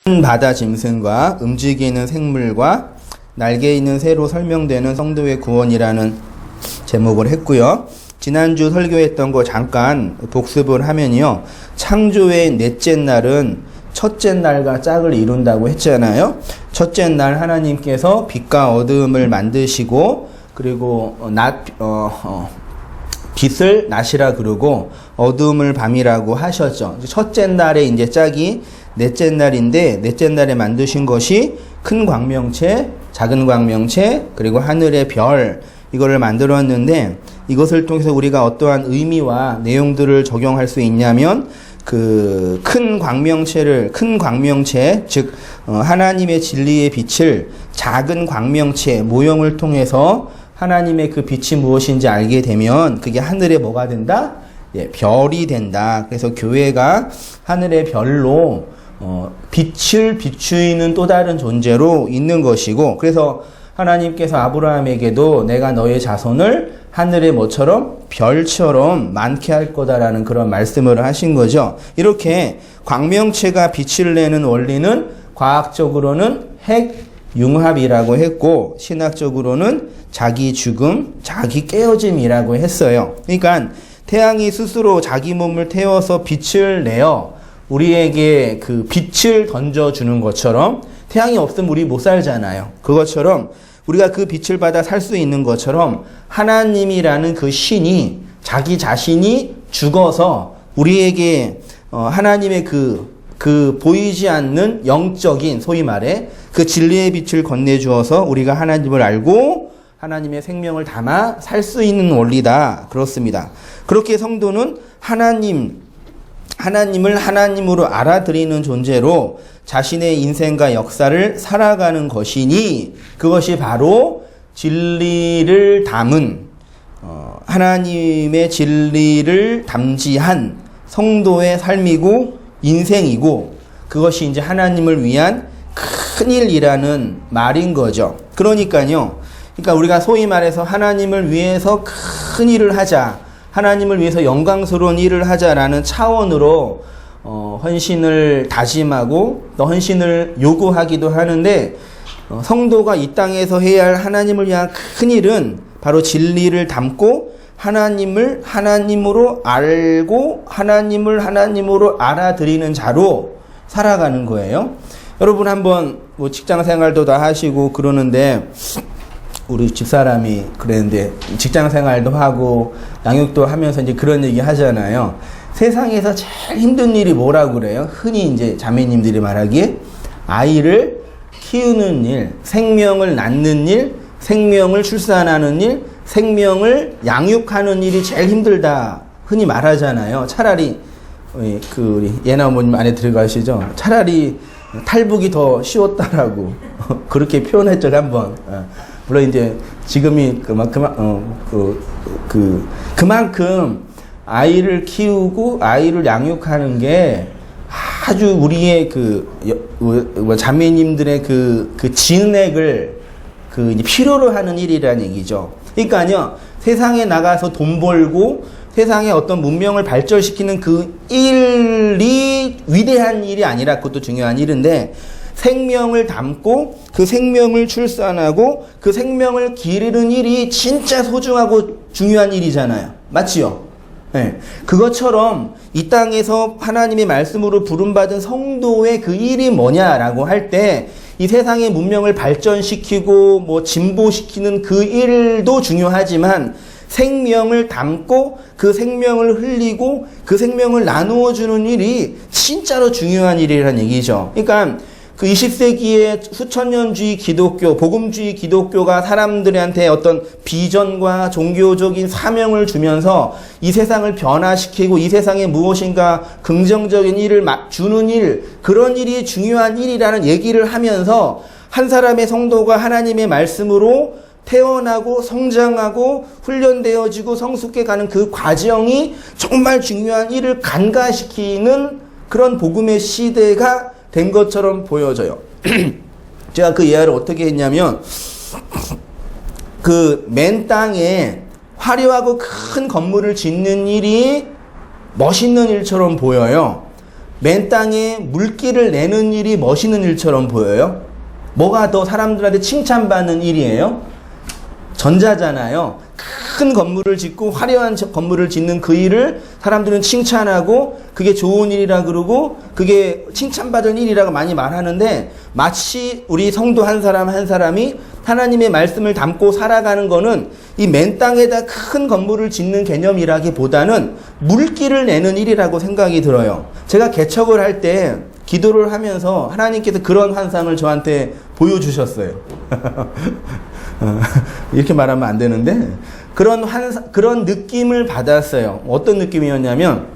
바다 짐승과 움직이는 생물과 날개 있는 새로 설명되는 성도의 구원이라는 제목을 했고요. 지난주 설교했던 거 잠깐 복습을 하면요. 창조의 넷째 날은 첫째 날과 짝을 이룬다고 했잖아요. 첫째 날 하나님께서 빛과 어둠을 만드시고 그리고 빛을 낮이라 그러고 어둠을 밤이라고 하셨죠. 첫째 날에 이제 짝이 넷째 날인데 넷째 날에 만드신 것이 큰 광명체, 작은 광명체, 그리고 하늘의 별 이거를 만들었는데 이것을 통해서 우리가 어떠한 의미와 내용들을 적용할 수 있냐면 그 큰 광명체, 즉 하나님의 진리의 빛을 작은 광명체 모형을 통해서 하나님의 그 빛이 무엇인지 알게 되면 그게 하늘에 뭐가 된다? 예, 별이 된다. 그래서 교회가 하늘의 별로 빛을 비추이는 또 다른 존재로 있는 것이고, 그래서 하나님께서 아브라함에게도 내가 너의 자손을 하늘의 뭐처럼 별처럼 많게 할 거다라는 그런 말씀을 하신 거죠. 이렇게 광명체가 빛을 내는 원리는 과학적으로는 핵융합이라고 했고 신학적으로는 자기 죽음, 자기 깨어짐이라고 했어요. 그러니까 태양이 스스로 자기 몸을 태워서 빛을 내어 우리에게 그 빛을 던져주는 것처럼, 태양이 없으면 우리 못 살잖아요. 그것처럼 우리가 그 빛을 받아 살 수 있는 것처럼 하나님이라는 그 신이 자기 자신이 죽어서 우리에게 하나님의 그 보이지 않는 영적인 소위 말해 그 진리의 빛을 건네주어서 우리가 하나님을 알고 하나님의 생명을 담아 살 수 있는 원리다. 그렇습니다. 그렇게 성도는 하나님을 하나님으로 알아들이는 존재로 자신의 인생과 역사를 살아가는 것이니 그것이 바로 진리를 담은 하나님의 진리를 담지한 성도의 삶이고 인생이고, 그것이 이제 하나님을 위한 큰 일이라는 말인 거죠. 그러니까 우리가 소위 말해서 하나님을 위해서 큰 일을 하자, 하나님을 위해서 영광스러운 일을 하자라는 차원으로 헌신을 다짐하고 또 헌신을 요구하기도 하는데, 성도가 이 땅에서 해야 할 하나님을 위한 큰 일은 바로 진리를 담고 하나님을 하나님으로 알고 하나님을 하나님으로 알아들이는 자로 살아가는 거예요. 여러분 한번 뭐 직장 생활도 다 하시고 그러는데, 우리 집사람이 그랬는데 직장 생활도 하고 양육도 하면서 이제 그런 얘기 하잖아요. 세상에서 제일 힘든 일이 뭐라고 그래요? 흔히 이제 자매님들이 말하기에 아이를 키우는 일, 생명을 낳는 일, 생명을 출산하는 일, 생명을 양육하는 일이 제일 힘들다 흔히 말하잖아요. 차라리 우리 예나 어머님 안에 들어가시죠. 차라리 탈북이 더 쉬웠다라고 그렇게 표현했죠 한번. 물론 이제 지금이 그만큼 아이를 키우고 아이를 양육하는 게 아주 우리의 자매님들의 그 진액을 이제 필요로 하는 일이라는 얘기죠. 그러니까요, 세상에 나가서 돈 벌고 세상에 어떤 문명을 발전시키는 그 일이 위대한 일이 아니라, 그것도 중요한 일인데, 생명을 담고 그 생명을 출산하고 그 생명을 기르는 일이 진짜 소중하고 중요한 일이잖아요. 맞지요? 네. 그것처럼 이 땅에서 하나님의 말씀으로 부름받은 성도의 그 일이 뭐냐라고 할 때, 이 세상의 문명을 발전시키고 뭐 진보시키는 그 일도 중요하지만 생명을 담고 그 생명을 흘리고 그 생명을 나누어 주는 일이 진짜로 중요한 일이라는 얘기죠. 그러니까 그 20세기의 수천년주의 기독교, 복음주의 기독교가 사람들한테 어떤 비전과 종교적인 사명을 주면서 이 세상을 변화시키고 이 세상에 무엇인가 긍정적인 일을 주는 일, 그런 일이 중요한 일이라는 얘기를 하면서 한 사람의 성도가 하나님의 말씀으로 태어나고 성장하고 훈련되어지고 성숙해 가는 그 과정이 정말 중요한 일을 간과시키는 그런 복음의 시대가 된 것처럼 보여져요. 제가 그 이해를 어떻게 했냐면, 그 맨 땅에 화려하고 큰 건물을 짓는 일이 멋있는 일처럼 보여요. 맨 땅에 물기를 내는 일이 멋있는 일처럼 보여요? 뭐가 더 사람들한테 칭찬받는 일이에요? 전자잖아요. 큰 건물을 짓고 화려한 건물을 짓는 그 일을 사람들은 칭찬하고 그게 좋은 일이라 그러고 그게 칭찬받을 일이라고 많이 말하는데, 마치 우리 성도 한 사람 한 사람이 하나님의 말씀을 담고 살아가는 거는 이 맨 땅에다 큰 건물을 짓는 개념이라기보다는 물기를 내는 일이라고 생각이 들어요. 제가 개척을 할 때 기도를 하면서 하나님께서 그런 환상을 저한테 보여주셨어요. 이렇게 말하면 안 되는데 그런 느낌을 받았어요. 어떤 느낌이었냐면,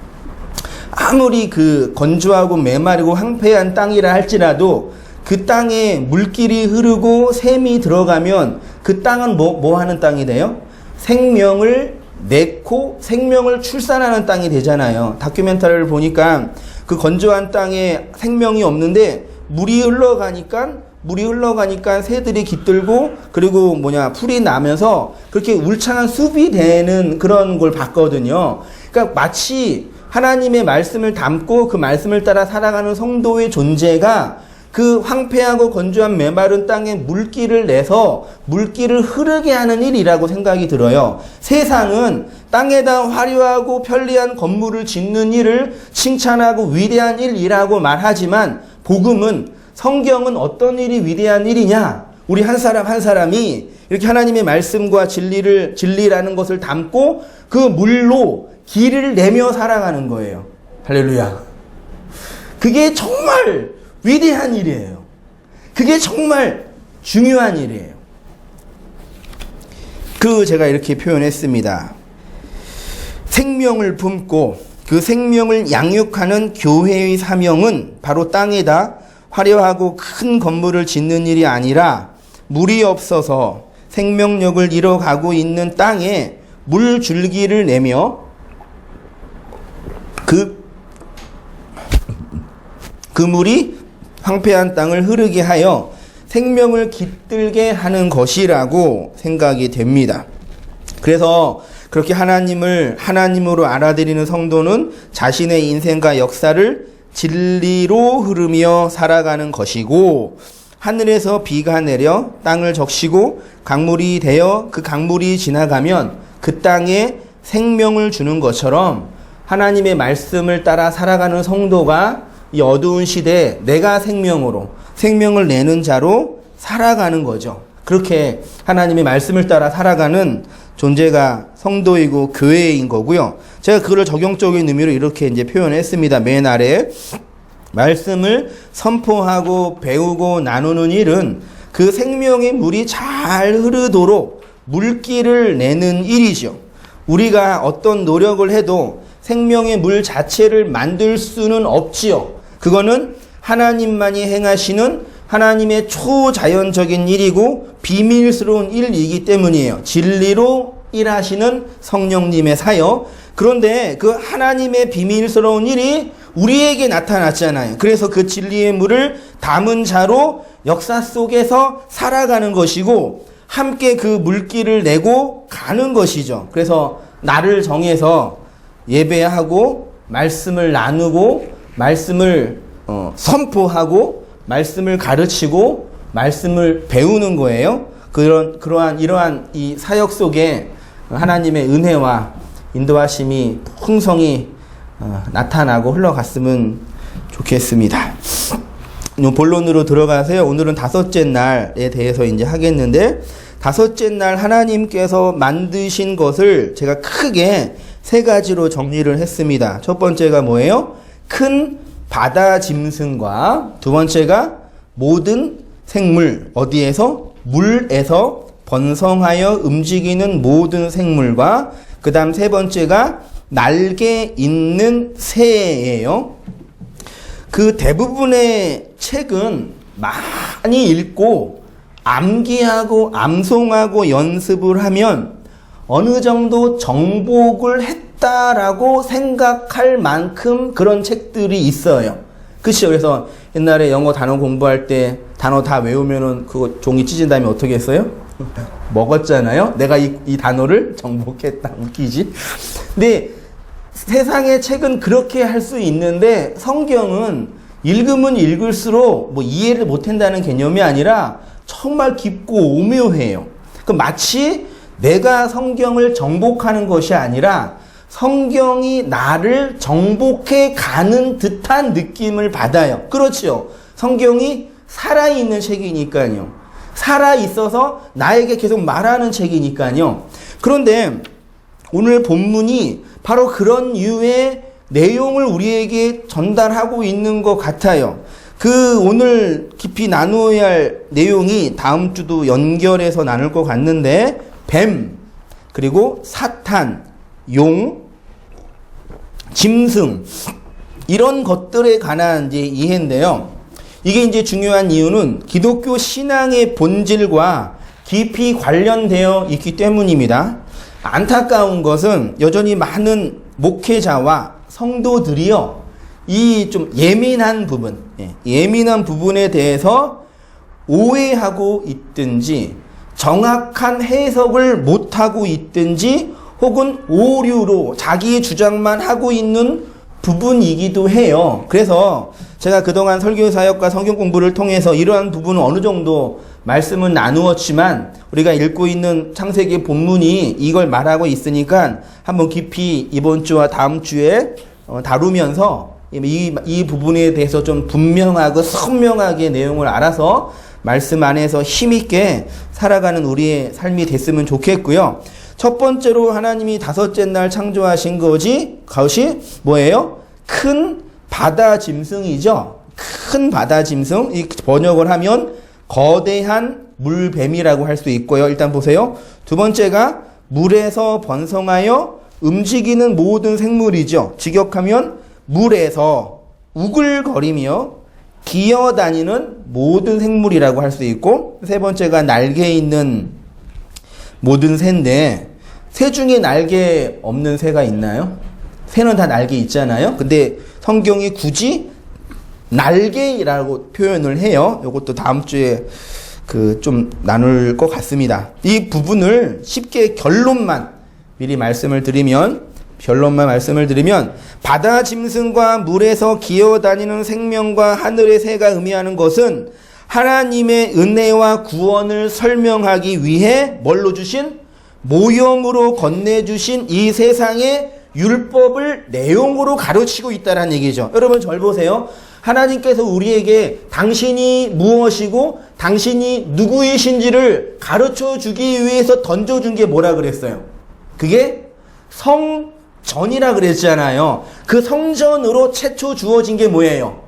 아무리 그 건조하고 메마르고 황폐한 땅이라 할지라도 그 땅에 물길이 흐르고 샘이 들어가면 그 땅은 뭐 하는 땅이 돼요? 생명을 낳고 생명을 출산하는 땅이 되잖아요. 다큐멘터리를 보니까 그 건조한 땅에 생명이 없는데 물이 흘러가니까 새들이 깃들고 그리고 풀이 나면서 그렇게 울창한 숲이 되는 그런 걸 봤거든요. 그러니까 마치 하나님의 말씀을 담고 그 말씀을 따라 살아가는 성도의 존재가 그 황폐하고 건조한 메마른 땅에 물기를 내서 물기를 흐르게 하는 일이라고 생각이 들어요. 세상은 땅에다 화려하고 편리한 건물을 짓는 일을 칭찬하고 위대한 일이라고 말하지만, 복음은, 성경은 어떤 일이 위대한 일이냐? 우리 한 사람 한 사람이 이렇게 하나님의 말씀과 진리라는 것을 담고 그 물로 길을 내며 살아가는 거예요. 할렐루야. 그게 정말 위대한 일이에요. 그게 정말 중요한 일이에요. 제가 이렇게 표현했습니다. 생명을 품고 그 생명을 양육하는 교회의 사명은 바로 땅에다 화려하고 큰 건물을 짓는 일이 아니라, 물이 없어서 생명력을 잃어가고 있는 땅에 물 줄기를 내며 그 물이 황폐한 땅을 흐르게 하여 생명을 깃들게 하는 것이라고 생각이 됩니다. 그래서 그렇게 하나님을 하나님으로 알아들이는 성도는 자신의 인생과 역사를 진리로 흐르며 살아가는 것이고, 하늘에서 비가 내려 땅을 적시고 강물이 되어 그 강물이 지나가면 그 땅에 생명을 주는 것처럼 하나님의 말씀을 따라 살아가는 성도가 이 어두운 시대에 내가 생명을 내는 자로 살아가는 거죠. 그렇게 하나님의 말씀을 따라 살아가는 존재가 성도이고 교회인 거고요. 제가 그걸 적용적인 의미로 이렇게 이제 표현했습니다. 맨 아래 말씀을 선포하고 배우고 나누는 일은 그 생명의 물이 잘 흐르도록 물기를 내는 일이죠. 우리가 어떤 노력을 해도 생명의 물 자체를 만들 수는 없지요. 그거는 하나님만이 행하시는 하나님의 초자연적인 일이고 비밀스러운 일이기 때문이에요. 진리로 일하시는 성령님의 사역. 그런데 그 하나님의 비밀스러운 일이 우리에게 나타났잖아요. 그래서 그 진리의 물을 담은 자로 역사 속에서 살아가는 것이고 함께 그 물기를 내고 가는 것이죠. 그래서 나를 정해서 예배하고 말씀을 나누고 말씀을 선포하고 말씀을 가르치고 말씀을 배우는 거예요. 이러한 이 사역 속에 하나님의 은혜와 인도하심이 풍성히 나타나고 흘러갔으면 좋겠습니다. 본론으로 들어가세요. 오늘은 다섯째 날에 대해서 이제 하겠는데, 다섯째 날 하나님께서 만드신 것을 제가 크게 세 가지로 정리를 했습니다. 첫 번째가 뭐예요? 큰 바다 짐승과, 두 번째가 모든 생물, 어디에서? 물에서 번성하여 움직이는 모든 생물과, 그 다음 세 번째가 날개 있는 새예요. 그 대부분의 책은 많이 읽고 암기하고 암송하고 연습을 하면 어느 정도 정복을 했다라고 생각할 만큼 그런 책들이 있어요. 그렇죠? 그래서 옛날에 영어 단어 공부할 때 단어 다 외우면은 그거 종이 찢은 다음에 어떻게 했어요? 먹었잖아요. 내가 이 단어를 정복했다. 웃기지? 근데 세상의 책은 그렇게 할 수 있는데 성경은 읽으면 읽을수록 뭐 이해를 못한다는 개념이 아니라 정말 깊고 오묘해요. 그 마치 내가 성경을 정복하는 것이 아니라 성경이 나를 정복해 가는 듯한 느낌을 받아요. 그렇죠. 성경이 살아있는 책이니까요. 살아있어서 나에게 계속 말하는 책이니까요. 그런데 오늘 본문이 바로 그런 유의 내용을 우리에게 전달하고 있는 것 같아요. 오늘 깊이 나누어야 할 내용이 다음 주도 연결해서 나눌 것 같는데, 뱀, 그리고 사탄, 용, 짐승, 이런 것들에 관한 이제 이해인데요. 이게 이제 중요한 이유는 기독교 신앙의 본질과 깊이 관련되어 있기 때문입니다. 안타까운 것은 여전히 많은 목회자와 성도들이요, 이 좀 예민한 부분에 대해서 오해하고 있든지 정확한 해석을 못하고 있든지 혹은 오류로 자기의 주장만 하고 있는 부분이기도 해요. 그래서 제가 그동안 설교사역과 성경 공부를 통해서 이러한 부분은 어느 정도 말씀은 나누었지만 우리가 읽고 있는 창세기 본문이 이걸 말하고 있으니까 한번 깊이 이번 주와 다음 주에 다루면서 이 부분에 대해서 좀 분명하고 선명하게 내용을 알아서 말씀 안에서 힘있게 살아가는 우리의 삶이 됐으면 좋겠고요. 첫 번째로 하나님이 다섯째 날 창조하신 것이 뭐예요? 큰 바다 짐승이죠. 큰 바다 짐승, 이 번역을 하면 거대한 물뱀이라고 할 수 있고요. 일단 보세요. 두 번째가 물에서 번성하여 움직이는 모든 생물이죠. 직역하면 물에서 우글거리며 기어다니는 모든 생물이라고 할 수 있고, 세 번째가 날개 있는 모든 새인데, 새 중에 날개 없는 새가 있나요? 새는 다 날개 있잖아요. 근데 성경이 굳이 날개라고 표현을 해요. 이것도 다음 주에 좀 나눌 것 같습니다. 이 부분을 쉽게 결론만 말씀을 드리면 바다 짐승과 물에서 기어다니는 생명과 하늘의 새가 의미하는 것은 하나님의 은혜와 구원을 설명하기 위해 뭘로 주신? 모형으로 건네주신 이 세상의 율법을 내용으로 가르치고 있다는 얘기죠. 여러분 절 보세요. 하나님께서 우리에게 당신이 무엇이고 당신이 누구이신지를 가르쳐 주기 위해서 던져준 게 뭐라 그랬어요? 그게 성전이라 그랬잖아요. 그 성전으로 최초 주어진 게 뭐예요?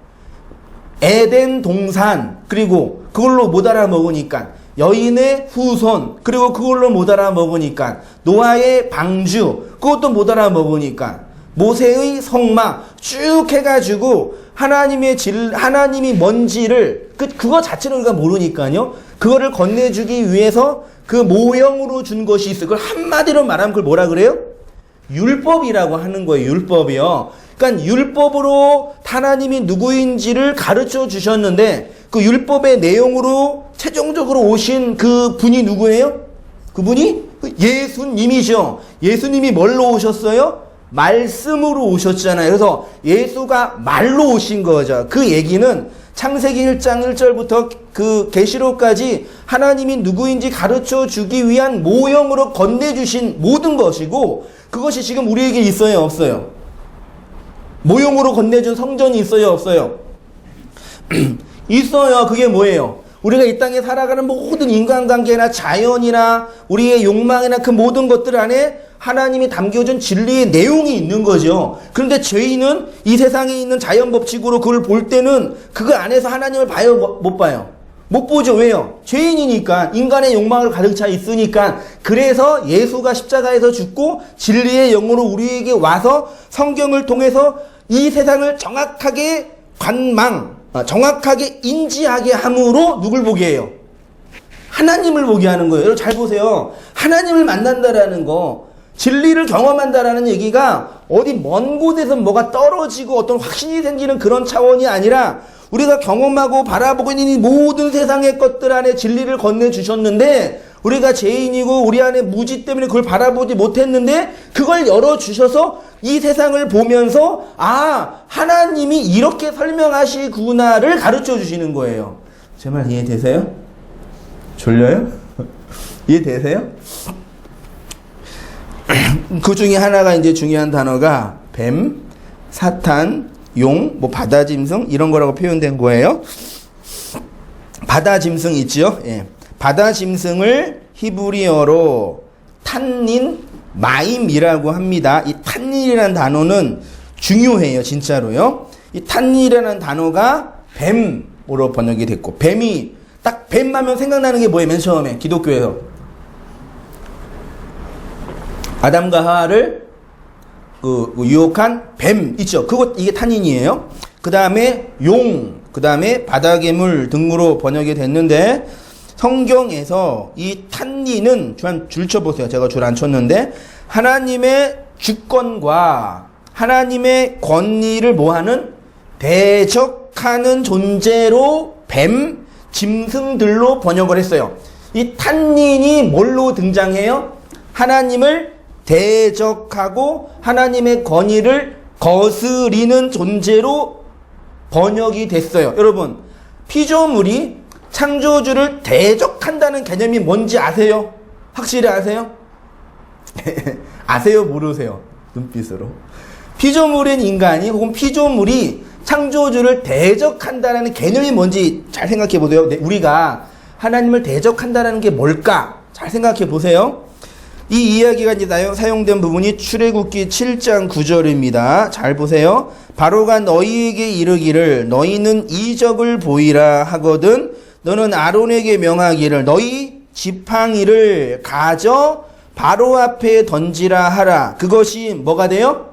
에덴 동산, 그리고 그걸로 못 알아먹으니까 여인의 후손, 그리고 그걸로 못 알아먹으니까 노아의 방주, 그것도 못 알아먹으니까 모세의 성막 쭉 해가지고 하나님이 뭔지를 그거 자체는 우리가 모르니까요. 그거를 건네주기 위해서 그 모형으로 준 것이 있어요. 그걸 한마디로 말하면 그걸 뭐라 그래요? 율법이라고 하는 거예요. 율법이요. 그러니까 율법으로 하나님이 누구인지를 가르쳐 주셨는데 그 율법의 내용으로 최종적으로 오신 그 분이 누구예요? 그분이 예수님이죠. 예수님이 뭘로 오셨어요? 말씀으로 오셨잖아요. 그래서 예수가 말로 오신 거죠. 그 얘기는 창세기 1장 1절부터 그 계시록까지 하나님이 누구인지 가르쳐 주기 위한 모형으로 건네주신 모든 것이고, 그것이 지금 우리에게 있어요, 없어요? 모형으로 건네준 성전이 있어요, 없어요? 있어요. 그게 뭐예요? 우리가 이 땅에 살아가는 모든 인간관계나 자연이나 우리의 욕망이나 그 모든 것들 안에 하나님이 담겨준 진리의 내용이 있는 거죠. 그런데 죄인은 이 세상에 있는 자연법칙으로 그걸 볼 때는 그거 안에서 하나님을 봐요, 못 봐요? 못 보죠. 왜요? 죄인이니까, 인간의 욕망을 가득 차 있으니까. 그래서 예수가 십자가에서 죽고 진리의 영으로 우리에게 와서 성경을 통해서 이 세상을 정확하게 정확하게 인지하게 함으로 누굴 보게 해요? 하나님을 보게 하는 거예요. 여러분 잘 보세요. 하나님을 만난다라는 거, 진리를 경험한다라는 얘기가 어디 먼 곳에서 뭐가 떨어지고 어떤 확신이 생기는 그런 차원이 아니라 우리가 경험하고 바라보고 있는 이 모든 세상의 것들 안에 진리를 건네주셨는데 우리가 죄인이고 우리 안에 무지 때문에 그걸 바라보지 못했는데 그걸 열어주셔서 이 세상을 보면서 아, 하나님이 이렇게 설명하시구나를 가르쳐 주시는 거예요. 제 말 이해되세요? 졸려요? 이해되세요? 그 중에 하나가 이제 중요한 단어가 뱀, 사탄, 용, 뭐 바다 짐승 이런 거라고 표현된 거예요. 바다 짐승 있죠? 예. 바다 짐승을 히브리어로 탄닌 마임이라고 합니다. 이 탄닌이라는 단어는 중요해요, 진짜로요. 이 탄닌이라는 단어가 뱀으로 번역이 됐고, 뱀이 딱 뱀 하면 생각나는 게 뭐예요? 맨 처음에 기독교에서 아담과 하와를 유혹한 뱀 있죠. 이게 탄닌이에요. 그 다음에 용, 그 다음에 바다괴물 등으로 번역이 됐는데 성경에서 이 탄닌은 줄 쳐보세요. 제가 줄 안 쳤는데 하나님의 주권과 하나님의 권위를 뭐하는 대적하는 존재로 뱀, 짐승들로 번역을 했어요. 이 탄닌이 뭘로 등장해요? 하나님을 대적하고 하나님의 권위를 거스리는 존재로 번역이 됐어요. 여러분, 피조물이 창조주를 대적한다는 개념이 뭔지 아세요? 확실히 아세요? 아세요? 모르세요? 눈빛으로. 피조물인 인간이 혹은 피조물이 창조주를 대적한다는 개념이 뭔지 잘 생각해 보세요. 우리가 하나님을 대적한다는 게 뭘까? 잘 생각해 보세요. 이 이야기가 이제 사용된 부분이 출애굽기 7장 9절입니다. 잘 보세요. 바로가 너희에게 이르기를 너희는 이적을 보이라 하거든 너는 아론에게 명하기를 너희 지팡이를 가져 바로 앞에 던지라 하라. 그것이 뭐가 돼요?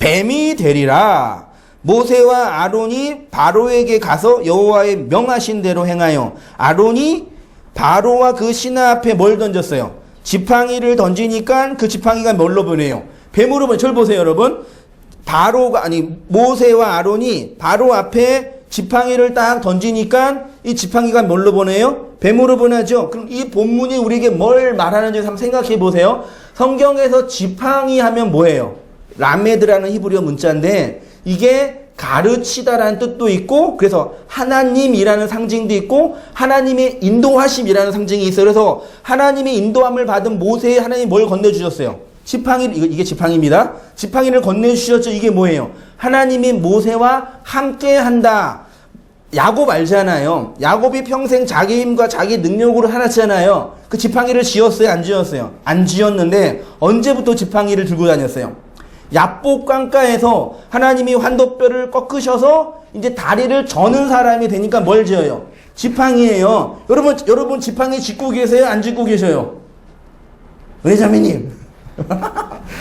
뱀이 되리라. 모세와 아론이 바로에게 가서 여호와의 명하신 대로 행하여 아론이 바로와 그 신하 앞에 뭘 던졌어요? 지팡이를 던지니까 그 지팡이가 뭘로 보내요? 뱀으로 보내요. 절 보세요, 여러분. 모세와 아론이 바로 앞에 지팡이를 딱 던지니까 이 지팡이가 뭘로 보내요? 뱀으로 보내죠. 그럼 이 본문이 우리에게 뭘 말하는지 한번 생각해 보세요. 성경에서 지팡이 하면 뭐예요? 라메드라는 히브리어 문자인데 이게 가르치다라는 뜻도 있고 그래서 하나님이라는 상징도 있고 하나님의 인도하심이라는 상징이 있어요. 그래서 하나님의 인도함을 받은 모세에 하나님이 뭘 건네주셨어요? 이게 지팡이입니다. 지팡이를 건네주셨죠. 이게 뭐예요? 하나님이 모세와 함께 한다. 야곱 알잖아요. 야곱이 평생 자기 힘과 자기 능력으로 살았잖아요. 그 지팡이를 지었어요? 안 지었어요? 안 지었는데 언제부터 지팡이를 들고 다녔어요? 야복 강가에서 하나님이 환도뼈를 꺾으셔서 이제 다리를 저는 사람이 되니까 뭘 지어요? 지팡이예요. 여러분 지팡이 짚고 계세요? 안 짚고 계셔요? 은혜자매님.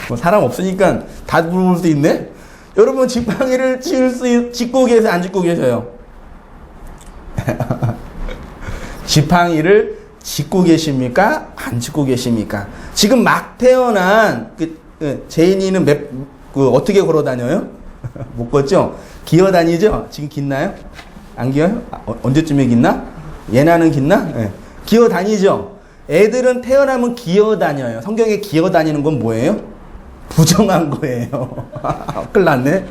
뭐 사람 없으니까 다 물어볼 수 있네? 여러분 지팡이를 짚고 계세요? 안 짚고 계셔요? 지팡이를 짚고 계십니까? 안 짚고 계십니까? 지금 막 태어난 제인이는 어떻게 걸어 다녀요? 못 걷죠? 기어 다니죠? 지금 깃나요? 안 기어요? 언제쯤에 깃나? 예나는 깃나? 네. 기어 다니죠? 애들은 태어나면 기어 다녀요. 성경에 기어 다니는 건 뭐예요? 부정한 거예요. 큰일 났네.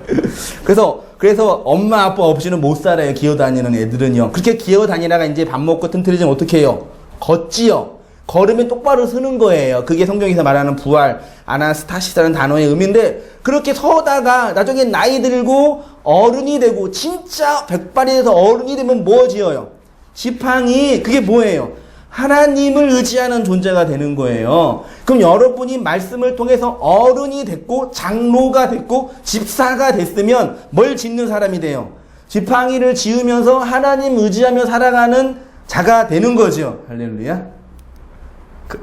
그래서 엄마 아빠 없이는 못 살아요. 기어 다니는 애들은요. 그렇게 기어 다니다가 이제 밥 먹고 튼튼해지면 어떻게 해요? 걷지요. 걸으면 똑바로 서는 거예요. 그게 성경에서 말하는 부활, 아나스타시스라는 단어의 의미인데 그렇게 서다가 나중에 나이 들고 어른이 되고 진짜 백발이 돼서 어른이 되면 뭐 지어요? 지팡이. 그게 뭐예요? 하나님을 의지하는 존재가 되는 거예요. 그럼 여러분이 말씀을 통해서 어른이 됐고 장로가 됐고 집사가 됐으면 뭘 짓는 사람이 돼요? 지팡이를 지으면서 하나님 의지하며 살아가는 자가 되는 거죠. 할렐루야.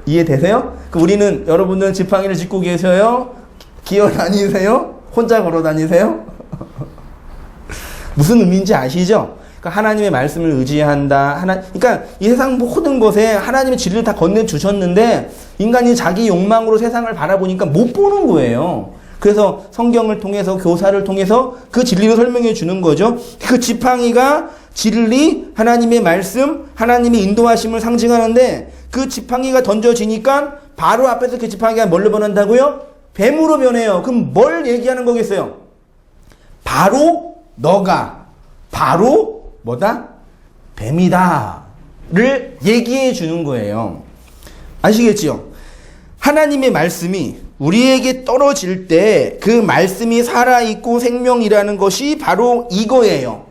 이해되세요? 우리는 여러분들은 지팡이를 짚고 계셔요? 기어 다니세요? 혼자 걸어 다니세요? 무슨 의미인지 아시죠? 그러니까 하나님의 말씀을 의지한다. 그러니까 이 세상 모든 것에 하나님의 진리를 다 건네주셨는데 인간이 자기 욕망으로 세상을 바라보니까 못 보는 거예요. 그래서 성경을 통해서 교사를 통해서 그 진리를 설명해 주는 거죠. 그 지팡이가 진리, 하나님의 말씀, 하나님의 인도하심을 상징하는데 그 지팡이가 던져지니까 바로 앞에서 그 지팡이가 뭘로 변한다고요? 뱀으로 변해요. 그럼 뭘 얘기하는 거겠어요? 바로 너가 바로 뭐다? 뱀이다 를 얘기해 주는 거예요. 아시겠지요? 하나님의 말씀이 우리에게 떨어질 때 그 말씀이 살아있고 생명이라는 것이 바로 이거예요.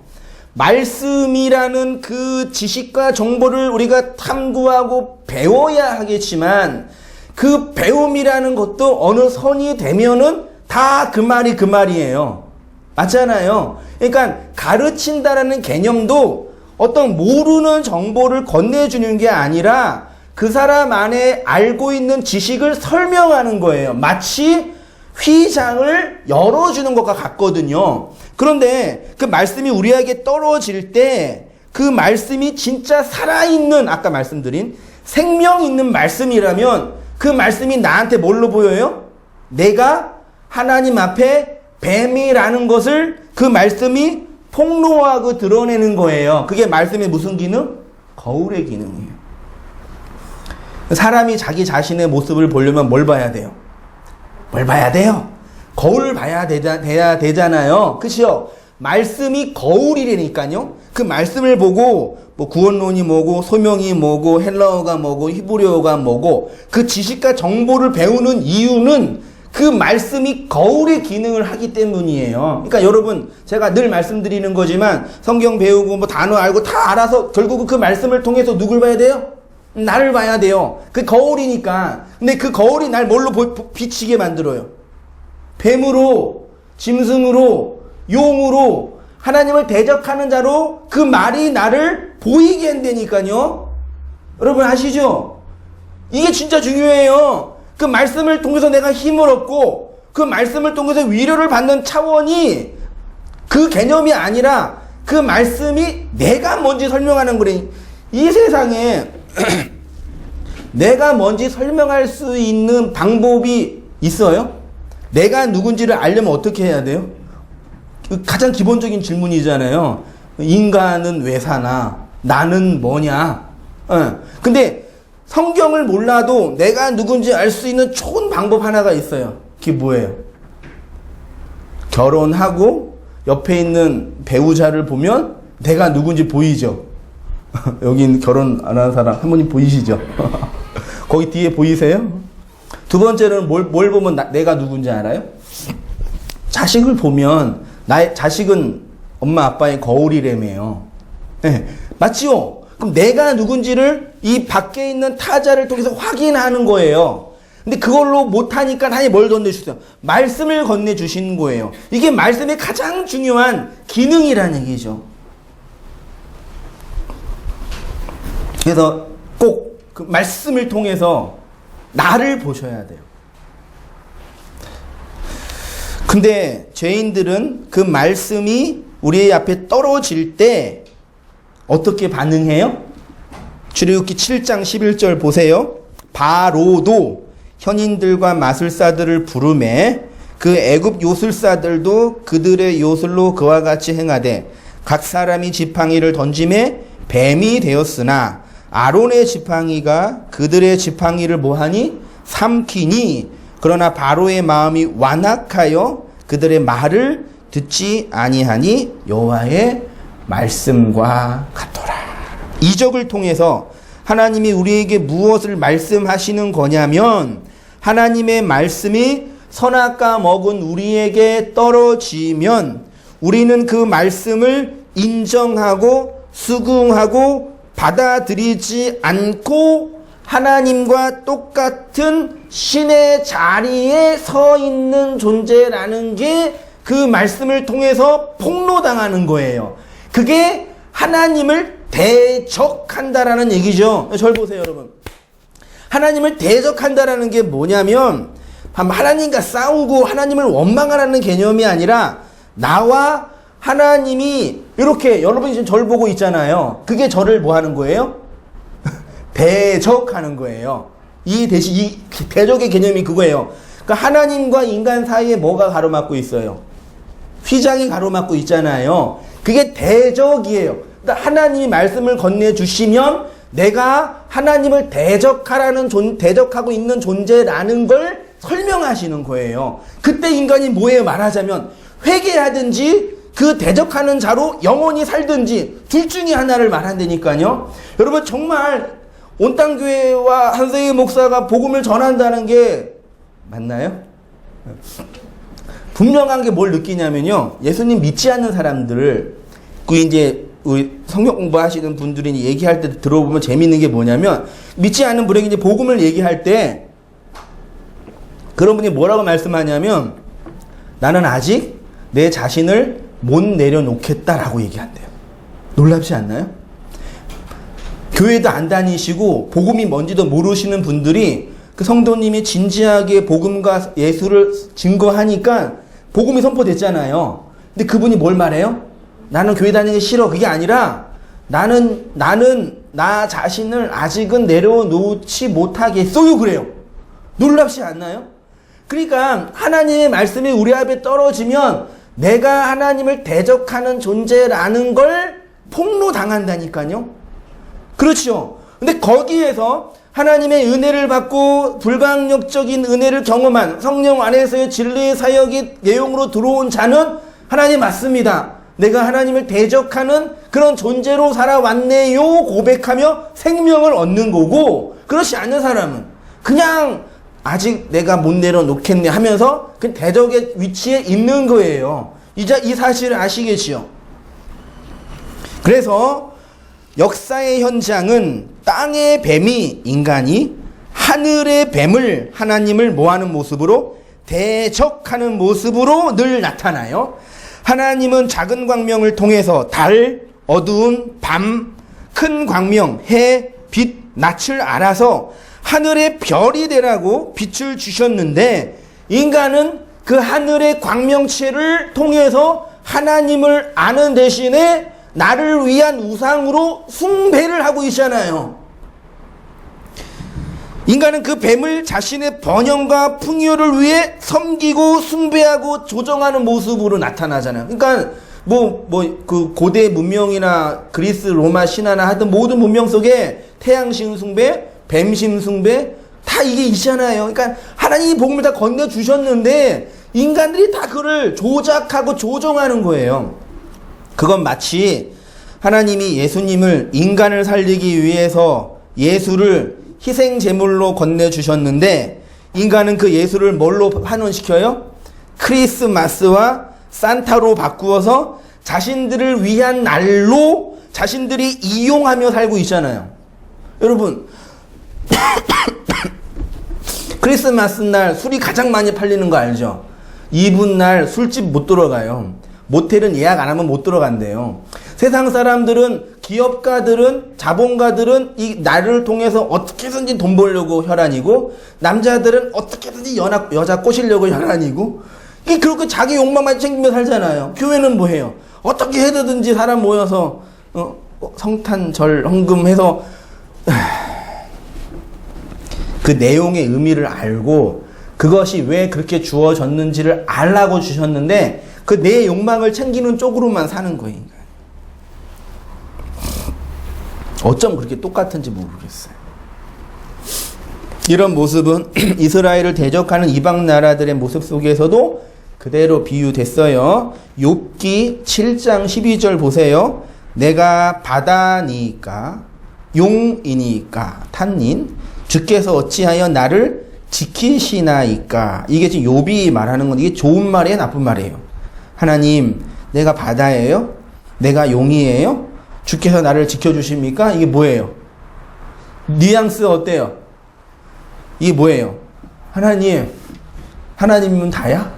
말씀이라는 그 지식과 정보를 우리가 탐구하고 배워야 하겠지만 그 배움이라는 것도 어느 선이 되면은 다 그 말이 그 말이에요. 맞잖아요. 그러니까 가르친다라는 개념도 어떤 모르는 정보를 건네주는 게 아니라 그 사람 안에 알고 있는 지식을 설명하는 거예요. 마치 휘장을 열어주는 것과 같거든요. 그런데 그 말씀이 우리에게 떨어질 때 그 말씀이 진짜 살아있는, 아까 말씀드린 생명 있는 말씀이라면 그 말씀이 나한테 뭘로 보여요? 내가 하나님 앞에 뱀이라는 것을 그 말씀이 폭로하고 드러내는 거예요. 그게 말씀의 무슨 기능? 거울의 기능이에요. 사람이 자기 자신의 모습을 보려면 뭘 봐야 돼요? 뭘 봐야 돼요? 거울을 봐야 돼야 되잖아요. 그치요? 말씀이 거울이라니까요. 그 말씀을 보고 뭐 구원론이 뭐고 소명이 뭐고 헬라어가 뭐고 히브리어가 뭐고 그 지식과 정보를 배우는 이유는 그 말씀이 거울의 기능을 하기 때문이에요. 그러니까 여러분, 제가 늘 말씀드리는 거지만 성경 배우고 뭐 단어 알고 다 알아서 결국은 그 말씀을 통해서 누굴 봐야 돼요? 나를 봐야 돼요. 그 거울이니까. 근데 그 거울이 날 뭘로 비치게 만들어요? 뱀으로, 짐승으로, 용으로, 하나님을 대적하는 자로 그 말이 나를 보이게 한다니까요. 여러분 아시죠? 이게 진짜 중요해요. 그 말씀을 통해서 내가 힘을 얻고 그 말씀을 통해서 위로를 받는 차원이 그 개념이 아니라 그 말씀이 내가 뭔지 설명하는 거래. 이 세상에 내가 뭔지 설명할 수 있는 방법이 있어요? 내가 누군지를 알려면 어떻게 해야 돼요? 가장 기본적인 질문이잖아요. 인간은 왜 사나? 나는 뭐냐? 근데 성경을 몰라도 내가 누군지 알 수 있는 좋은 방법 하나가 있어요. 그게 뭐예요? 결혼하고 옆에 있는 배우자를 보면 내가 누군지 보이죠? 여기 결혼 안 한 사람 한 분이 보이시죠? 거기 뒤에 보이세요? 두 번째는 뭘 보면 내가 누군지 알아요? 자식을 보면 나의 자식은 엄마 아빠의 거울이라며요. 네, 맞지요? 그럼 내가 누군지를 이 밖에 있는 타자를 통해서 확인하는 거예요. 근데 그걸로 못하니까 하나님이 뭘 건네주세요? 말씀을 건네주신 거예요. 이게 말씀의 가장 중요한 기능이라는 얘기죠. 그래서 꼭 그 말씀을 통해서 나를 보셔야 돼요. 근데 죄인들은 그 말씀이 우리 앞에 떨어질 때 어떻게 반응해요? 출애굽기 7장 11절 보세요. 바로도 현인들과 마술사들을 부르매 그 애굽 요술사들도 그들의 요술로 그와 같이 행하되 각 사람이 지팡이를 던짐에 뱀이 되었으나 아론의 지팡이가 그들의 지팡이를 뭐하니? 삼키니. 그러나 바로의 마음이 완악하여 그들의 말을 듣지 아니하니 여호와의 말씀과 같더라. 이적을 통해서 하나님이 우리에게 무엇을 말씀하시는 거냐면 하나님의 말씀이 선악과 먹은 우리에게 떨어지면 우리는 그 말씀을 인정하고 수긍하고 받아들이지 않고 하나님과 똑같은 신의 자리에 서 있는 존재라는 게 그 말씀을 통해서 폭로당하는 거예요. 그게 하나님을 대적한다라는 얘기죠. 절 보세요, 여러분. 하나님을 대적한다라는 게 뭐냐면 하나님과 싸우고 하나님을 원망하라는 개념이 아니라 나와 하나님이 이렇게 여러분이 지금 절 보고 있잖아요. 그게 저를 뭐 하는 거예요? 대적하는 거예요. 이 대적의 개념이 그거예요. 그러니까 하나님과 인간 사이에 뭐가 가로막고 있어요? 휘장이 가로막고 있잖아요. 그게 대적이에요. 하나님이 말씀을 건네주시면 내가 하나님을 대적하고 있는 존재라는 걸 설명하시는 거예요. 그때 인간이 뭐예요? 말하자면 회개하든지 그 대적하는 자로 영원히 살든지 둘 중에 하나를 말한다니까요. 여러분 정말 온땅교회와 한세희 목사가 복음을 전한다는 게 맞나요? 분명한 게 뭘 느끼냐면요. 예수님 믿지 않는 사람들을 이제 우리 성경 공부하시는 분들이 얘기할 때 들어보면 재밌는 게 뭐냐면 믿지 않는 분에게 이제 복음을 얘기할 때 그런 분이 뭐라고 말씀하냐면 나는 아직 내 자신을 못 내려놓겠다라고 얘기한대요. 놀랍지 않나요? 교회도 안 다니시고 복음이 뭔지도 모르시는 분들이 그 성도님이 진지하게 복음과 예수를 증거하니까 복음이 선포됐잖아요. 근데 그분이 뭘 말해요? 나는 교회 다니기 싫어. 그게 아니라 나는 나 자신을 아직은 내려놓지 못하겠어요. 그래요. 놀랍지 않나요? 그러니까 하나님의 말씀이 우리 앞에 떨어지면 내가 하나님을 대적하는 존재라는 걸 폭로당한다니까요. 그렇죠. 근데 거기에서 하나님의 은혜를 받고 불강력적인 은혜를 경험한 성령 안에서의 진리의 사역이 내용으로 들어온 자는 하나님 맞습니다. 내가 하나님을 대적하는 그런 존재로 살아왔네요 고백하며 생명을 얻는 거고, 그렇지 않은 사람은 그냥 아직 내가 못 내려놓겠네 하면서 그 대적의 위치에 있는 거예요. 이제 이 사실을 아시겠지요? 그래서 역사의 현장은 땅의 뱀이 인간이 하늘의 뱀을 하나님을 뭐하는 모습으로? 대적하는 모습으로 늘 나타나요. 하나님은 작은 광명을 통해서 달, 어두운 밤, 큰 광명, 해, 빛, 낯을 알아서 하늘의 별이 되라고 빛을 주셨는데 인간은 그 하늘의 광명체를 통해서 하나님을 아는 대신에 나를 위한 우상으로 숭배를 하고 있잖아요. 인간은 그 뱀을 자신의 번영과 풍요를 위해 섬기고 숭배하고 조정하는 모습으로 나타나잖아요. 그러니까 그 고대 문명이나 그리스 로마 신화나 하여튼 모든 문명 속에 태양신 숭배, 뱀신 숭배 다 이게 있잖아요. 그러니까 하나님이 복음을 다 건네주셨는데 인간들이 다 그를 조작하고 조정하는 거예요. 그건 마치 하나님이 예수님을 인간을 살리기 위해서 예수를 희생 제물로 건네주셨는데 인간은 그 예수를 뭘로 환원시켜요? 크리스마스와 산타로 바꾸어서 자신들을 위한 날로 자신들이 이용하며 살고 있잖아요. 여러분 크리스마스 날 술이 가장 많이 팔리는 거 알죠? 이분 날 술집 못 들어가요. 모텔은 예약 안 하면 못 들어간대요. 세상 사람들은, 기업가들은, 자본가들은 이 날을 통해서 어떻게든지 돈 벌려고 혈안이고, 남자들은 어떻게든지 여자 꼬시려고 혈안이고, 그렇게 자기 욕망만 챙기며 살잖아요. 교회는 뭐 해요? 어떻게 해서든지 사람 모여서 성탄절 헌금해서 그 내용의 의미를 알고 그것이 왜 그렇게 주어졌는지를 알라고 주셨는데 그 내 욕망을 챙기는 쪽으로만 사는 거예요. 어쩜 그렇게 똑같은지 모르겠어요. 이런 모습은 이스라엘을 대적하는 이방 나라들의 모습 속에서도 그대로 비유됐어요. 욥기 7장 12절 보세요. 내가 바다니까 용이니까 탄닌 주께서 어찌하여 나를 지키시나이까. 이게 지금 욥이 말하는 건 이게 좋은 말이에요, 나쁜 말이에요? 하나님, 내가 바다예요? 내가 용이에요? 주께서 나를 지켜주십니까? 이게 뭐예요? 뉘앙스 어때요? 이게 뭐예요? 하나님이면 다야?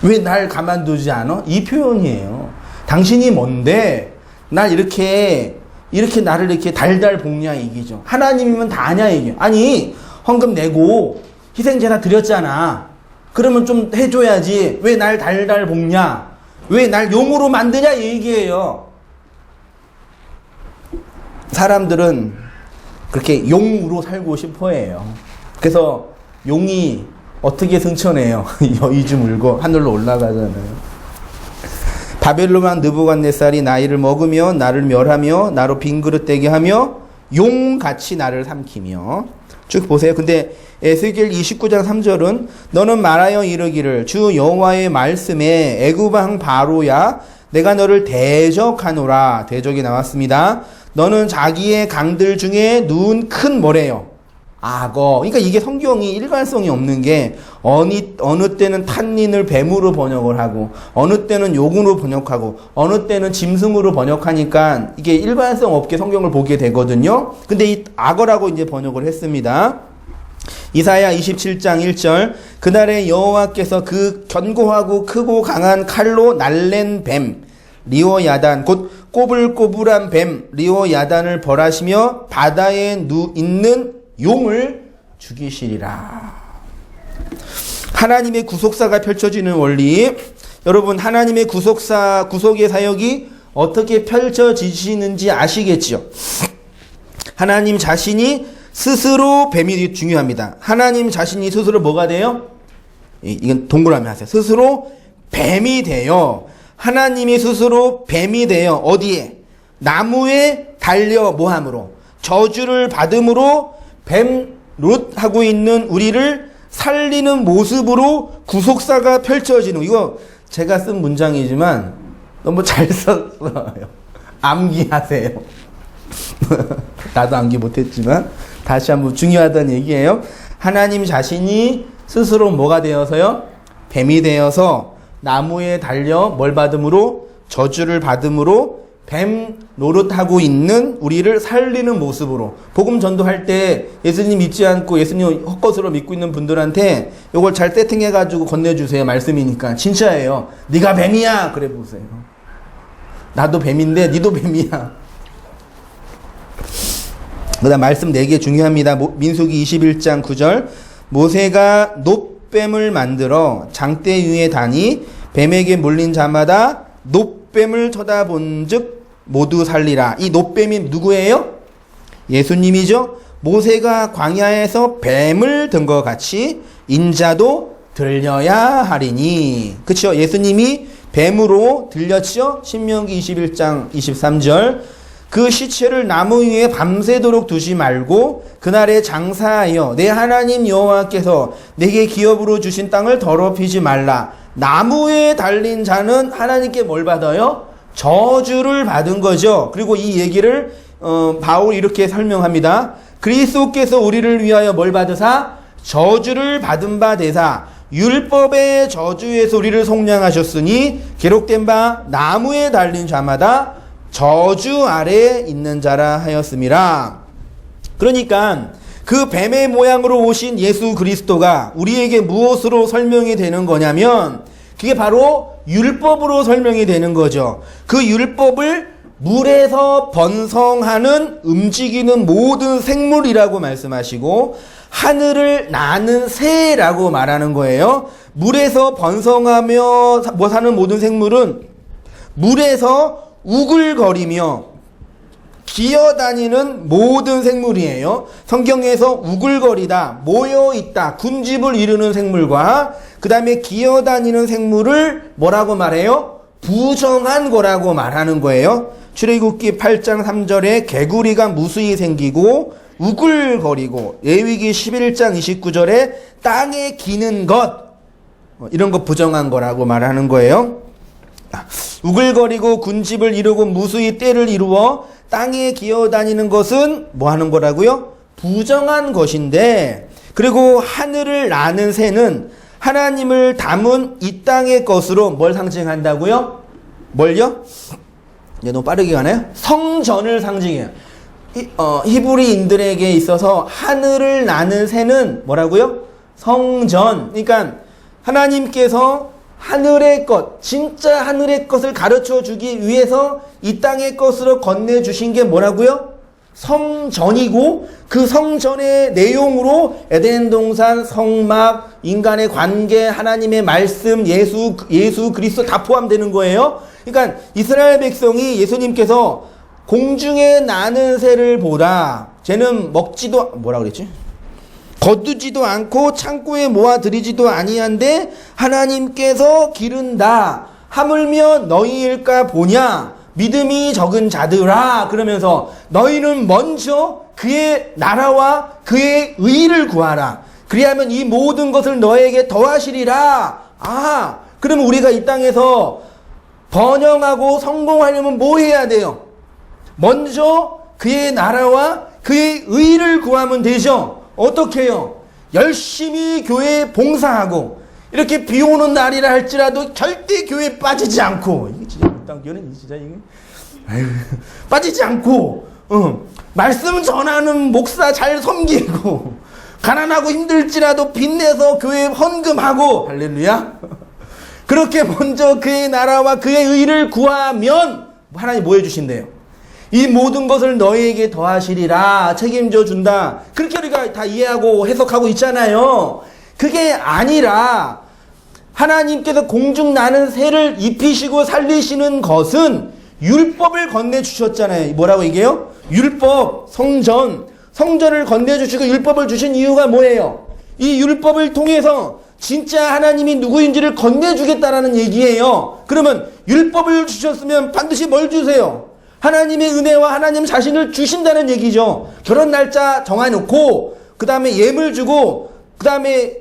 왜 날 가만두지 않아? 이 표현이에요. 당신이 뭔데 날 이렇게 나를 이렇게 달달 볶냐 이기죠. 하나님이면 다냐 이게. 아니 헌금 내고 희생제사 드렸잖아. 그러면 좀 해줘야지. 왜 날 달달 볶냐? 왜 날 용으로 만드냐 이 얘기예요. 사람들은 그렇게 용으로 살고 싶어 해요. 그래서 용이 어떻게 승천해요? 여의주 물고 하늘로 올라가잖아요. 바벨론 왕 느부갓네살이 나이를 먹으며 나를 멸하며 나로 빈 그릇 되게 하며 용같이 나를 삼키며. 쭉 보세요. 근데 에스겔 29장 3절은 너는 말하여 이르기를 주 여호와의 말씀에 애굽 왕 바로야 내가 너를 대적하노라. 대적이 나왔습니다. 너는 자기의 강들 중에 누운 큰 뭐래요? 악어. 그러니까 이게 성경이 일관성이 없는 게 어느 때는 탄닌을 뱀으로 번역을 하고 어느 때는 용으로 번역하고 어느 때는 짐승으로 번역하니까 이게 일관성 없게 성경을 보게 되거든요. 근데 이 악어라고 이제 번역을 했습니다. 이사야 27장 1절 그날에 여호와께서 그 견고하고 크고 강한 칼로 날랜 뱀 리오야단 곧 꼬불꼬불한 뱀 리오야단을 벌하시며 바다에 있는 용을 죽이시리라. 하나님의 구속사가 펼쳐지는 원리. 여러분 하나님의 구속의 사역이 어떻게 펼쳐지시는지 아시겠죠? 하나님 자신이 스스로 뱀이 중요합니다. 하나님 자신이 스스로 뭐가 돼요? 이건 동그라미 하세요. 스스로 뱀이 돼요. 하나님이 스스로 뱀이 돼요. 어디에? 나무에 달려 뭐함으로? 저주를 받음으로 뱀 롯하고 있는 우리를 살리는 모습으로 구속사가 펼쳐지는. 이거 제가 쓴 문장이지만 너무 잘 썼어요. 암기하세요. 나도 암기 못했지만 다시 한번 중요하다는 얘기예요. 하나님 자신이 스스로 뭐가 되어서요? 뱀이 되어서 나무에 달려 뭘 받음으로? 저주를 받음으로 뱀 노릇하고 있는 우리를 살리는 모습으로. 복음 전도할 때 예수님 믿지 않고 예수님 헛것으로 믿고 있는 분들한테 이걸 잘 세팅해가지고 건네주세요. 말씀이니까. 진짜예요. 네가 뱀이야. 그래 보세요. 나도 뱀인데 니도 뱀이야. 그 다음 말씀 4개 중요합니다. 민수기 21장 9절 모세가 놋뱀을 만들어 장대 위에 다니 뱀에게 물린 자마다 놋뱀을 쳐다본 즉 모두 살리라. 이 놋뱀이 누구예요? 예수님이죠. 모세가 광야에서 뱀을 든 것 같이 인자도 들려야 하리니. 그렇죠? 예수님이 뱀으로 들렸죠? 신명기 21장 23절 그 시체를 나무 위에 밤새도록 두지 말고 그날에 장사하여 내 하나님 여호와께서 내게 기업으로 주신 땅을 더럽히지 말라. 나무에 달린 자는 하나님께 뭘 받아요? 저주를 받은 거죠. 그리고 이 얘기를 바울이 이렇게 설명합니다. 그리스도께서 우리를 위하여 뭘 받으사? 저주를 받은 바 되사 율법의 저주에서 우리를 속량하셨으니 기록된 바 나무에 달린 자마다 저주 아래에 있는 자라 하였음이라. 그러니까 그 뱀의 모양으로 오신 예수 그리스도가 우리에게 무엇으로 설명이 되는 거냐면 그게 바로 율법으로 설명이 되는 거죠. 그 율법을 물에서 번성하는 움직이는 모든 생물이라고 말씀하시고 하늘을 나는 새라고 말하는 거예요. 물에서 번성하며 뭐 사는 모든 생물은 물에서 우글거리며 기어다니는 모든 생물이에요. 성경에서 우글거리다, 모여있다, 군집을 이루는 생물과 그 다음에 기어다니는 생물을 뭐라고 말해요? 부정한 거라고 말하는 거예요. 출애굽기 8장 3절에 개구리가 무수히 생기고 우글거리고 레위기 11장 29절에 땅에 기는 것 이런 거 부정한 거라고 말하는 거예요. 우글거리고 군집을 이루고 무수히 떼를 이루어 땅에 기어다니는 것은 뭐 하는 거라고요? 부정한 것인데 그리고 하늘을 나는 새는 하나님을 담은 이 땅의 것으로 뭘 상징한다고요? 뭘요? 너무 빠르게 가나요? 성전을 상징해요. 히브리인들에게 있어서 하늘을 나는 새는 뭐라고요? 성전. 그러니까 하나님께서 하늘의 것, 진짜 하늘의 것을 가르쳐 주기 위해서 이 땅의 것으로 건네주신 게 뭐라고요? 성전이고 그 성전의 내용으로 에덴 동산, 성막, 인간의 관계, 하나님의 말씀, 예수 그리스도 다 포함되는 거예요. 그러니까 이스라엘 백성이 예수님께서 공중에 나는 새를 보라. 쟤는 먹지도 뭐라 그랬지? 거두지도 않고 창고에 모아들이지도 아니한데 하나님께서 기른다. 하물며 너희일까 보냐 믿음이 적은 자들아 그러면서 너희는 먼저 그의 나라와 그의 의를 구하라. 그리하면 이 모든 것을 너에게 더하시리라. 아, 그러면 우리가 이 땅에서 번영하고 성공하려면 뭐 해야 돼요? 먼저 그의 나라와 그의 의를 구하면 되죠. 어떻게 해요? 열심히 교회에 봉사하고 이렇게 비 오는 날이라 할지라도 절대 교회에 빠지지 않고 이게 진짜 땅교는 진짜 이게 아유, 빠지지 않고 말씀 전하는 목사 잘 섬기고 가난하고 힘들지라도 빚내서 교회에 헌금하고 할렐루야. 그렇게 먼저 그의 나라와 그의 의를 구하면 하나님 뭐 해주신대요? 이 모든 것을 너희에게 더하시리라. 책임져 준다. 그렇게 우리가 다 이해하고 해석하고 있잖아요. 그게 아니라 하나님께서 공중 나는 새를 입히시고 살리시는 것은 율법을 건네주셨잖아요. 뭐라고 얘기해요? 율법, 성전을 건네주시고 율법을 주신 이유가 뭐예요? 이 율법을 통해서 진짜 하나님이 누구인지를 건네주겠다라는 얘기예요. 그러면 율법을 주셨으면 반드시 뭘 주세요? 하나님의 은혜와 하나님 자신을 주신다는 얘기죠. 결혼 날짜 정해놓고 그 다음에 예물 주고 그 다음에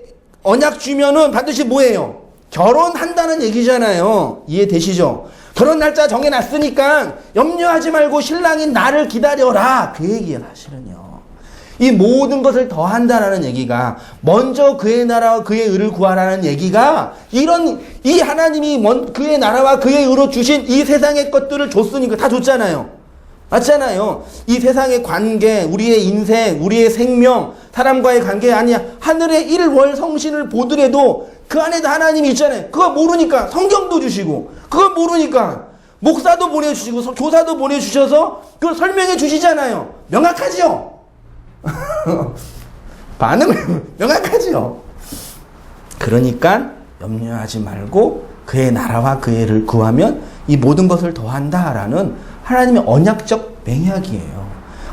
언약 주면은 반드시 뭐예요? 결혼한다는 얘기잖아요. 이해되시죠? 결혼 날짜 정해놨으니까 염려하지 말고 신랑인 나를 기다려라. 그 얘기예요, 사실은요. 이 모든 것을 더한다라는 얘기가 먼저 그의 나라와 그의 의를 구하라는 얘기가 이 하나님이 그의 나라와 그의 의로 주신 이 세상의 것들을 줬으니까 다 줬잖아요. 맞잖아요. 이 세상의 관계, 우리의 인생, 우리의 생명, 사람과의 관계 아니야. 하늘의 일월 성신을 보더라도 그 안에도 하나님이 있잖아요. 그거 모르니까 성경도 주시고 그거 모르니까 목사도 보내주시고 교사도 보내주셔서 그걸 설명해 주시잖아요. 명확하죠? 반응은 명확하죠. 그러니까 염려하지 말고 그의 나라와 그의 의를 구하면 이 모든 것을 더한다라는 하나님의 언약적 맹약이에요.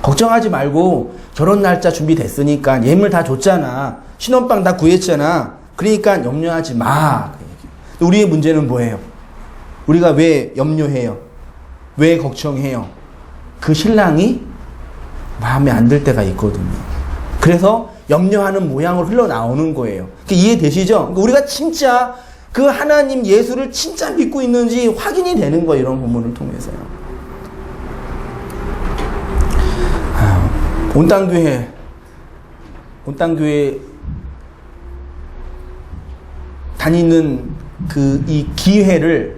걱정하지 말고 결혼 날짜 준비됐으니까 예물 다 줬잖아. 신혼방 다 구했잖아. 그러니까 염려하지 마. 우리의 문제는 뭐예요? 우리가 왜 염려해요? 왜 걱정해요? 그 신랑이 마음에 안 들 때가 있거든요. 그래서 염려하는 모양으로 흘러나오는 거예요. 이해되시죠? 그러니까 우리가 진짜 그 하나님 예수를 진짜 믿고 있는지 확인이 되는 거예요. 이런 본문을 통해서요. 온땅교회 다니는 이 기회를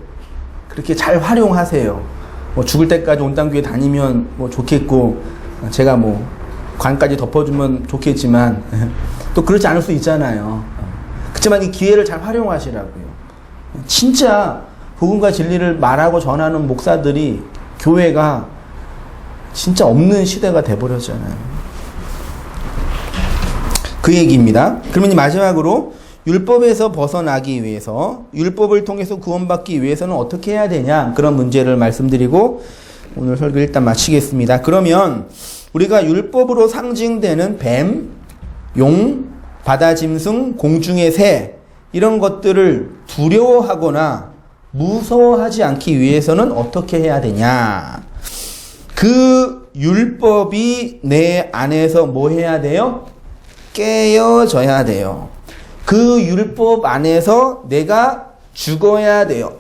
그렇게 잘 활용하세요. 뭐 죽을 때까지 온땅교회 다니면 뭐 좋겠고, 제가 뭐 관까지 덮어주면 좋겠지만 또 그렇지 않을 수 있잖아요. 그렇지만 이 기회를 잘 활용하시라고요. 진짜 복음과 진리를 말하고 전하는 목사들이 교회가 진짜 없는 시대가 돼버렸잖아요. 그 얘기입니다. 그러면 마지막으로 율법에서 벗어나기 위해서, 율법을 통해서 구원받기 위해서는 어떻게 해야 되냐, 그런 문제를 말씀드리고 오늘 설교 일단 마치겠습니다. 그러면 우리가 율법으로 상징되는 뱀, 용, 바다 짐승, 공중의 새, 이런 것들을 두려워하거나 무서워하지 않기 위해서는 어떻게 해야 되냐? 그 율법이 내 안에서 뭐 해야 돼요? 깨어져야 돼요. 그 율법 안에서 내가 죽어야 돼요.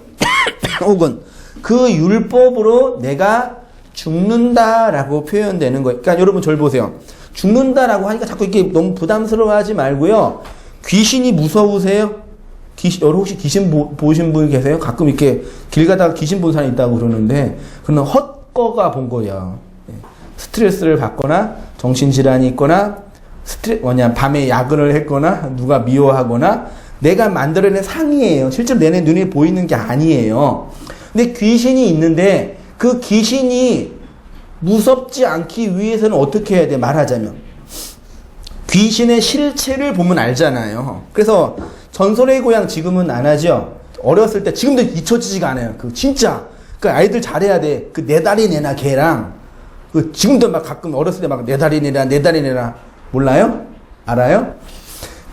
혹은 그 율법으로 내가 죽는다라고 표현되는 거예요. 그러니까 여러분 저를 보세요. 죽는다라고 하니까 자꾸 이렇게 너무 부담스러워하지 말고요. 귀신이 무서우세요? 여러분 혹시 귀신 보신 분 계세요? 가끔 이렇게 길 가다가 귀신 본 사람 있다고 그러는데 그는 헛거가 본 거예요. 스트레스를 받거나 정신질환이 있거나 밤에 야근을 했거나 누가 미워하거나 내가 만들어낸 상이에요. 실제로 내 눈에 보이는 게 아니에요. 근데 귀신이 있는데 그 귀신이 무섭지 않기 위해서는 어떻게 해야 돼? 말하자면 귀신의 실체를 보면 알잖아요. 그래서 전설의 고향 지금은 안 하죠. 어렸을 때 지금도 잊혀지지가 않아요. 진짜 그 아이들 잘해야 돼. 그 내 다리 내놔 걔랑 지금도 막 가끔 어렸을 때 막 내 다리 내놔 내 다리 내놔 몰라요? 알아요?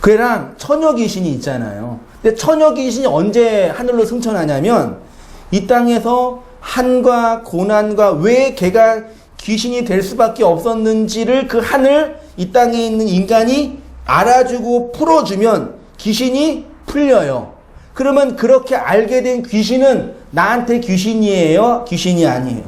걔랑 처녀 귀신이 있잖아요. 근데 처녀 귀신이 언제 하늘로 승천하냐면 이 땅에서 한과 고난과 왜 걔가 귀신이 될 수밖에 없었는지를 그 한을 이 땅에 있는 인간이 알아주고 풀어주면 귀신이 풀려요. 그러면 그렇게 알게 된 귀신은 나한테 귀신이에요? 귀신이 아니에요?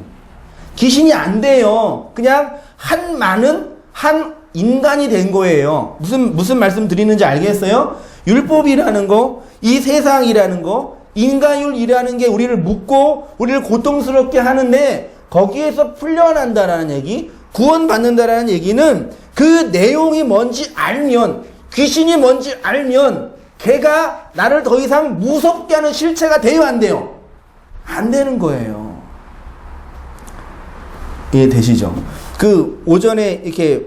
귀신이 안 돼요. 그냥 한 인간이 된 거예요. 무슨 말씀 드리는지 알겠어요? 율법이라는 거, 이 세상이라는 거, 인간율이라는 게 우리를 묶고 우리를 고통스럽게 하는데 거기에서 풀려난다라는 얘기, 구원받는다라는 얘기는 그 내용이 뭔지 알면, 귀신이 뭔지 알면 걔가 나를 더 이상 무섭게 하는 실체가 돼요, 안 돼요? 안 되는 거예요. 이해되시죠? 그 오전에 이렇게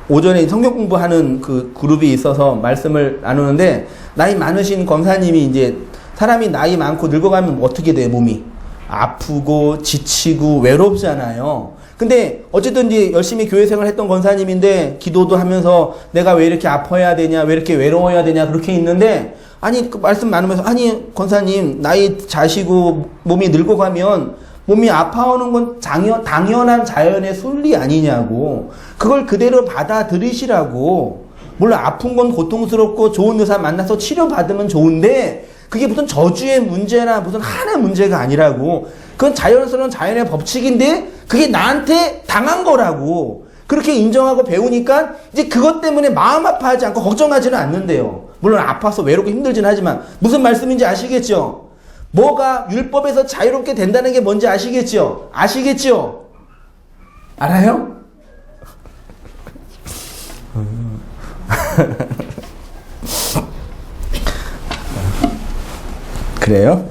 오전에 성경 공부하는 그 그룹이 있어서 말씀을 나누는데, 나이 많으신 권사님이 이제 사람이 나이 많고 늙어가면 어떻게 돼, 몸이? 아프고 지치고 외롭잖아요. 근데 어쨌든 이제 열심히 교회 생활 했던 권사님인데 기도도 하면서 내가 왜 이렇게 아파야 되냐, 왜 이렇게 외로워야 되냐, 그렇게 있는데, 아니, 그 말씀 나누면서, 아니, 권사님, 나이 자시고 몸이 늙어가면 몸이 아파오는 건 당연한 자연의 순리 아니냐고. 그걸 그대로 받아들이시라고. 물론 아픈 건 고통스럽고 좋은 의사 만나서 치료받으면 좋은데 그게 무슨 저주의 문제나 무슨 한의 문제가 아니라고. 그건 자연스러운 자연의 법칙인데 그게 나한테 당한 거라고. 그렇게 인정하고 배우니까 이제 그것 때문에 마음 아파하지 않고 걱정하지는 않는데요. 물론 아파서 외롭고 힘들진 하지만 무슨 말씀인지 아시겠죠? 뭐가 율법에서 자유롭게 된다는 게 뭔지 아시겠죠? 아시겠죠? 알아요? 그래요?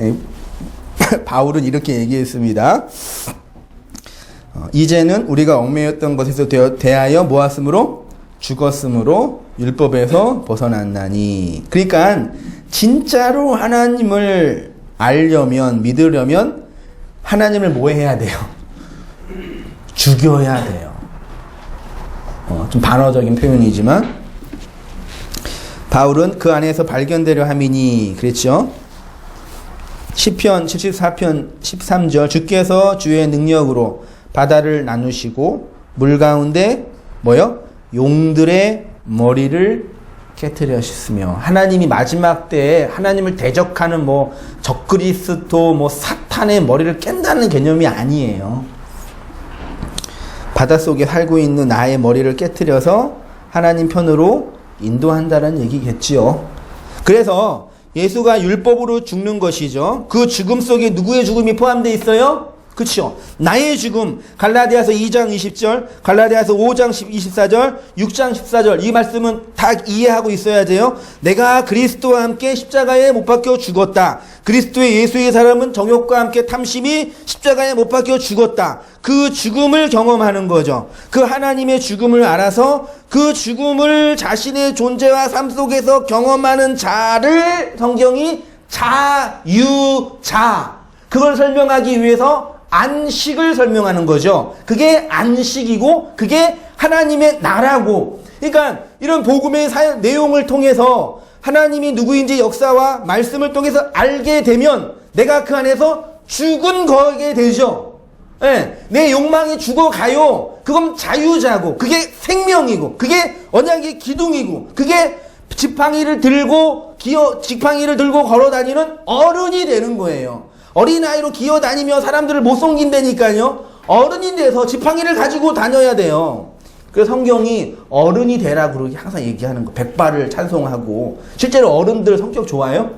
바울은 이렇게 얘기했습니다. 이제는 우리가 얽매였던 것에서 대하여 모았으므로 죽었으므로 율법에서 벗어났나니. 그러니까 진짜로 하나님을 알려면, 믿으려면 하나님을 뭐 해야 돼요? 죽여야 돼요. 좀 반어적인 표현이지만 바울은 그 안에서 발견되려 함이니 그랬죠. 시편 74편 13절, 주께서 주의 능력으로 바다를 나누시고 물 가운데 뭐요? 용들의 머리를 깨트려셨으며. 하나님이 마지막 때에 하나님을 대적하는 뭐 적그리스도 뭐 사탄의 머리를 깬다는 개념이 아니에요. 바닷속에 살고 있는 나의 머리를 깨트려서 하나님 편으로 인도한다는 얘기겠지요. 그래서 예수가 율법으로 죽는 것이죠. 그 죽음 속에 누구의 죽음이 포함되어 있어요? 그렇죠. 나의 죽음. 갈라디아서 2장 20절, 갈라디아서 5장 24절, 6장 14절, 이 말씀은 다 이해하고 있어야 돼요. 내가 그리스도와 함께 십자가에 못 박혀 죽었다. 그리스도의 예수의 사람은 정욕과 함께 탐심이 십자가에 못 박혀 죽었다. 그 죽음을 경험하는 거죠. 그 하나님의 죽음을 알아서 그 죽음을 자신의 존재와 삶 속에서 경험하는 자를 성경이 자유자, 그걸 설명하기 위해서 안식을 설명하는 거죠. 그게 안식이고 그게 하나님의 나라고. 그러니까 이런 복음의 내용을 통해서 하나님이 누구인지 역사와 말씀을 통해서 알게 되면 내가 그 안에서 죽은 거게 되죠. 네, 내 욕망이 죽어가요. 그건 자유자고 그게 생명이고 그게 언약의 기둥이고 그게 지팡이를 들고 걸어다니는 어른이 되는 거예요. 어린아이로 기어다니며 사람들을 못 섬긴다니까요. 어른이 돼서 지팡이를 가지고 다녀야 돼요. 그래서 성경이 어른이 되라 그러기 항상 얘기하는 거. 백발을 찬송하고. 실제로 어른들 성격 좋아요?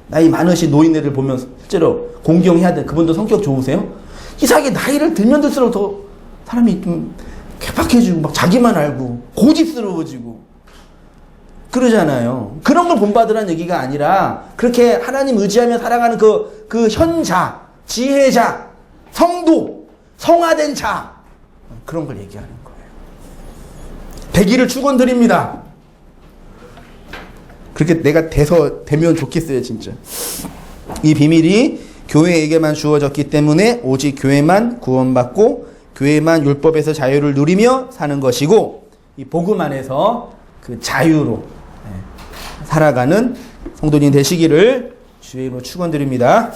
나이 많으신 노인네들 보면 실제로 공경해야 돼. 그분도 성격 좋으세요? 이상하게 나이를 들면 들수록 더 사람이 좀 개박해지고 막 자기만 알고 고집스러워지고 그러잖아요. 그런 걸 본받으라는 얘기가 아니라 그렇게 하나님 의지하며 살아가는 그 현자, 지혜자, 성도, 성화된 자, 그런 걸 얘기하는 거예요. 되기를 축원드립니다. 그렇게 내가 되면 좋겠어요, 진짜. 이 비밀이 교회에게만 주어졌기 때문에 오직 교회만 구원받고 교회만 율법에서 자유를 누리며 사는 것이고, 이 복음 안에서 그 자유로 살아가는 성도님 되시기를 주의 이름으로 축원드립니다.